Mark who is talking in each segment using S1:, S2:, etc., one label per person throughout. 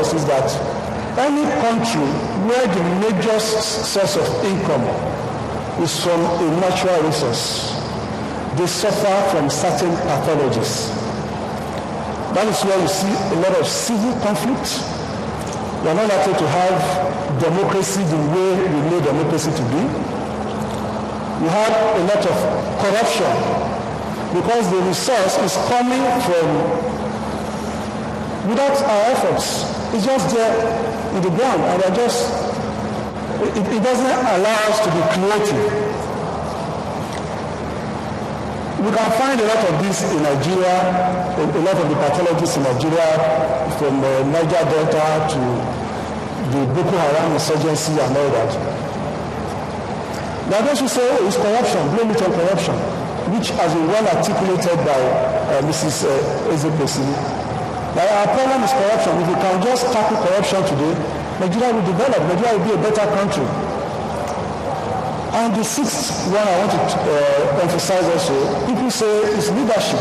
S1: us is that any country where the major source of income is from a natural resource, they suffer from certain pathologies. That is where you see a lot of civil conflict. We are not likely to have democracy the way we know democracy to be. We have a lot of corruption because the resource is coming from without our efforts. It's just there in the ground, and it doesn't allow us to be creative. We can find a lot of this in Nigeria, a lot of the pathologies in Nigeria, from Niger Delta to the Boko Haram insurgency and all that. Now those who say, oh, it's corruption, blame it on corruption, which has been well articulated by Mrs. Ezekbesi. Now our problem is corruption. If we can just tackle corruption today, Nigeria will develop, Nigeria will be a better country. And the sixth one I want to emphasize also, people say is leadership.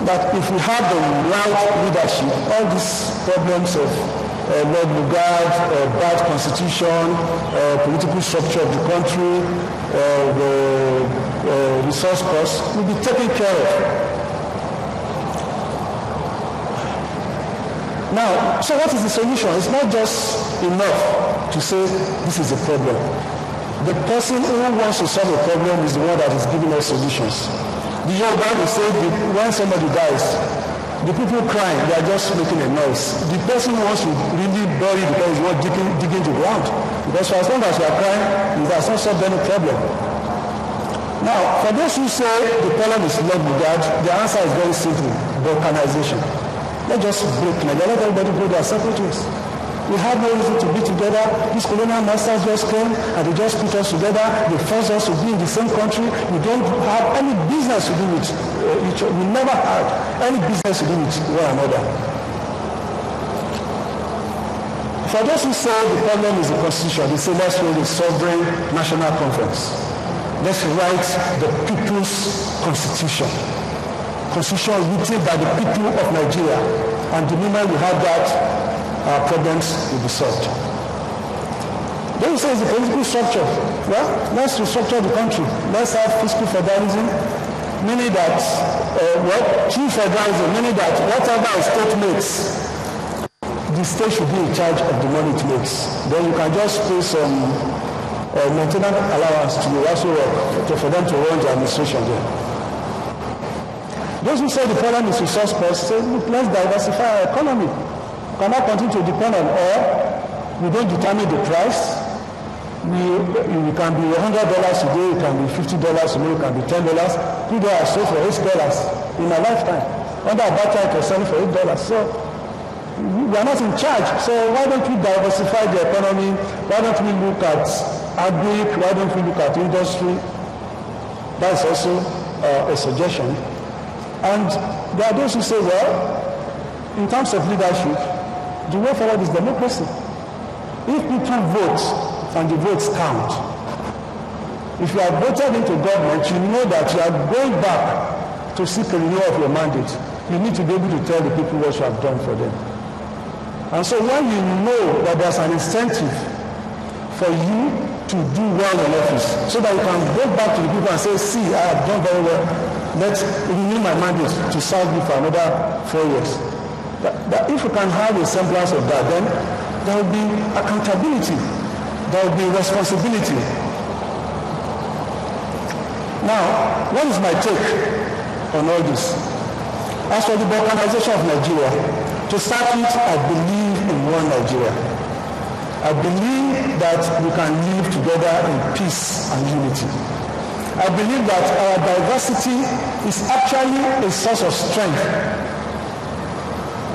S1: That if we have the right leadership, all these problems of Lord Lugard, bad constitution, political structure of the country, the resource costs will be taken care of. Now, so what is the solution? It's not just enough to say this is a problem. The person who wants to solve a problem is the one that is giving us solutions. The Yoruba will say when somebody dies, the people crying, they are just making a noise. The person who wants to really bury the person is not digging the ground. Because for as long as we are crying, it has not solved any problem. Now, for those who say the problem is not regard, the answer is very simple: balkanization. Let's just break Nigeria. Let everybody go their separate ways. We have no reason to be together. These colonial masters just came and they just put us together. They forced us to be in the same country. We don't have any business to do with each other. We never had any business to do with one another. For those who say the problem is the constitution, they say let's hold a sovereign national conference. Let's write the people's constitution. Constitution written by the people of Nigeria, and the moment we have that, our problems will be solved. Then you say it's the political structure. Well, let's restructure the country. Let's have fiscal federalism, meaning that true federalism, meaning that whatever a state makes, the state should be in charge of the money it makes. Then you can just pay some maintenance allowance to the also for them to run the administration there. Those who say the problem is resource cost, say, look, let's diversify our economy. We cannot continue to depend on oil. We don't determine the price. We can be $100 today, it can be $50 today, it can be $10. People are sold for $8 in a lifetime. Under a bad time, selling for $8. So we are not in charge. So why don't we diversify the economy? Why don't we look at agri? Why don't we look at industry? That's also a suggestion. And there are those who say, well, in terms of leadership, the way forward is democracy. If people vote and the votes count, if you are voted into government, you know that you are going back to seek a renewal of your mandate. You need to be able to tell the people what you have done for them. And so when you know that there's an incentive for you to do well in office, so that you can go back to the people and say, see, I have done very well. Let's renew my mandate to serve you for another 4 years. That if you can have a semblance of that, then there will be accountability. There will be responsibility. Now, what is my take on all this? As for the balkanization of Nigeria, to start with, I believe in one Nigeria. I believe that we can live together in peace and unity. I believe that our diversity is actually a source of strength.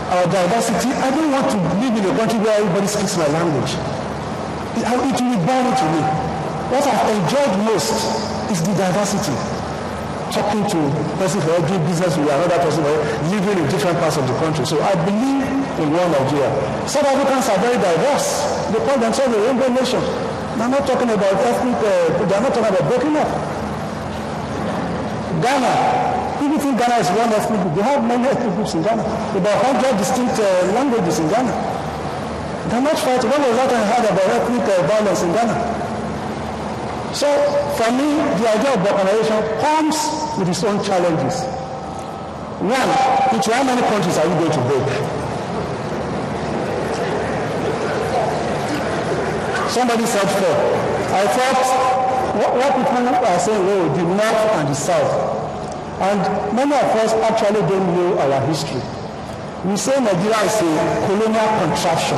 S1: Our diversity, I don't want to live in a country where everybody speaks my language. It will be boring to me. What I've enjoyed most is the diversity. Talking to a person for doing business with another person, living in different parts of the country. So I believe in one Nigeria. South Africans are very diverse. They call themselves a rainbow nation. They're not talking about ethnic, they're not talking about breaking up. Ghana, people People think Ghana is one ethnic group. They have many ethnic groups in Ghana. About 100 distinct languages in Ghana. They're not fighting. When was that I heard about ethnic violence in Ghana? So, for me, the idea of balkanization comes with its own challenges. One, into how many countries are you going to break? Somebody said 4. I thought, what people are saying, oh, the North and the South. And many of us actually don't know our history. We say Nigeria is a colonial contraction.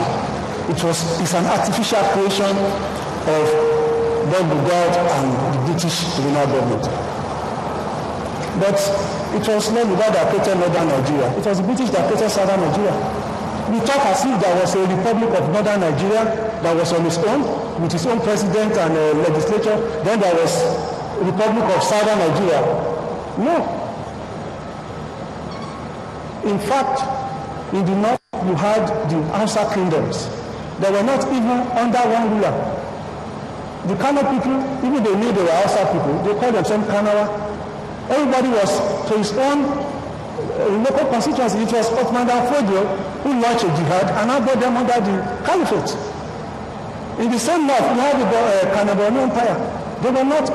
S1: It's an artificial creation of both the God and the British colonial government. But it was not the God that created northern Nigeria. It was the British that created southern Nigeria. We talk as if there was a republic of northern Nigeria that was on its own, with its own president and legislature. Then there was a republic of southern Nigeria. No. In fact, in the north, you had the Hausa kingdoms. They were not even under one ruler. The Kano people, even they knew they were Hausa people, they called themselves Kanawa. Everybody was to his own local constituency. It was Othman Dan Fodio who launched a jihad and now brought them under the caliphate. In the same north, you have the Kanabani Empire. They were not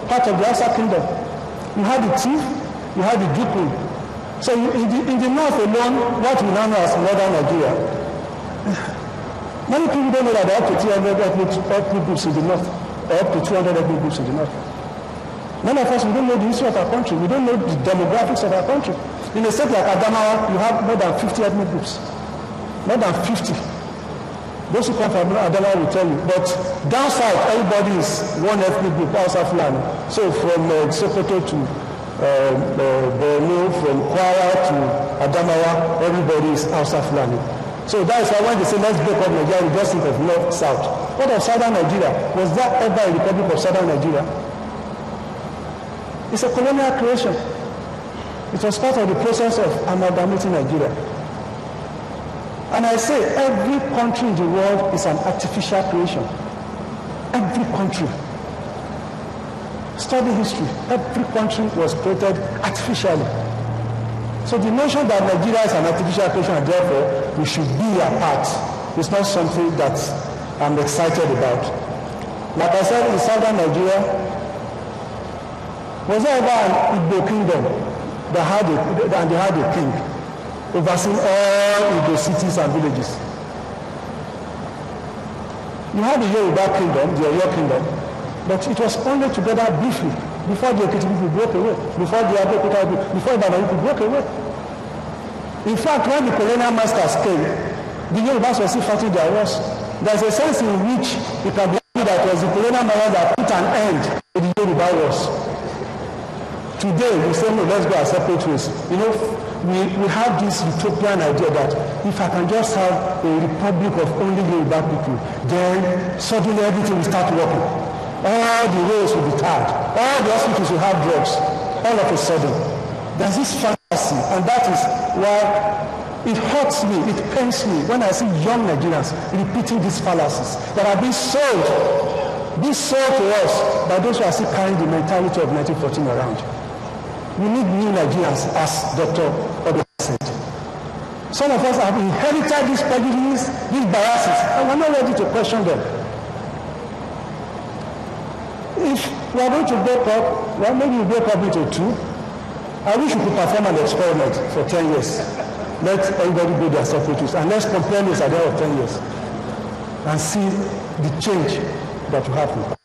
S1: part of the Hausa kingdom. You had the chief, you had the Dukun. So in the north alone, what we now know as northern Nigeria, many people don't know that there are up to 300 ethnic groups in the north, or up to 200 ethnic groups in the north. Many of us, we don't know the history of our country. We don't know the demographics of our country. In a state like Adamawa, you have more than 50 ethnic groups. More than 50. Those who come from Adamawa will tell you. But down south, everybody is one ethnic group, Hausa Fulani. So from Sokoto to Borno, from Kwara to Adamawa, everybody is Hausa Fulani. So that is why when they say let's break up Nigeria, we just think of north-south. What of southern Nigeria? Was that ever a republic of southern Nigeria? It's a colonial creation. It was part of the process of amalgamating Nigeria. And I say every country in the world is an artificial creation. Every country. Study history. Every country was created artificially. So the notion that Nigeria is an artificial creation and therefore we should be a part is not something that I'm excited about. Like I said, in southern Nigeria, was there ever an Igbo kingdom that had a king overseeing all Igbo cities and villages? You had the Yoruba kingdom, the Oyo kingdom, but it was only together briefly before the Ekiti people broke away, before the Abeokuta people, before the Ibadan people broke away. In fact, when the colonial masters came, the Yorubas were still fighting their wars. There's a sense in which it can be argued that it was the colonial masters that put an end to the Yoruba wars. Today, we say, no, let's go our separate ways. You know, we have this utopian idea that if I can just have a republic of only Yoruba people, then suddenly everything will start working. All the roads will be tarred. All the hospitals will have drugs. All of a sudden. There's this fantasy, and that is why it hurts me, it pains me when I see young Nigerians repeating these fallacies that are being sold to us by those who are still carrying the mentality of 1914 around. We need new Nigerians, as Dr. Obi said. Some of us have inherited these prejudices, these biases, and we're not ready to question them. If we are going to break up, well, maybe we break up into two. I wish we could perform an experiment for 10 years. Let everybody go their separate ways, and let's compare this at the end of 10 years and see the change that will happen.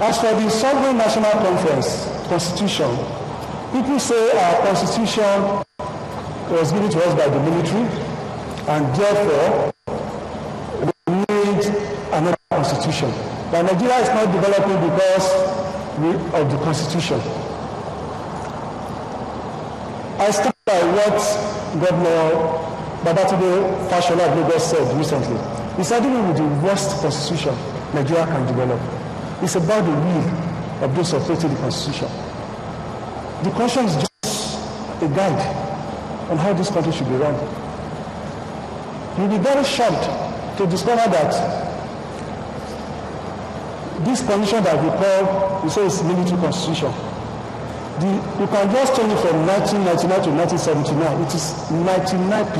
S1: As for the Sovereign National Conference Constitution, people say our Constitution was given to us by the military, and therefore we need another Constitution. But Nigeria is not developing because of the Constitution. I stand by what Governor Babatunde Fashola of Lagos said recently. He said even with the worst Constitution Nigeria can develop, it's about the will of those operating the Constitution. The Constitution is just a guide on how this country should be run. You'll be very shocked to discover that this constitution that we call, we say it's military constitution. You can just change it from 1999 to 1979. It is 99%.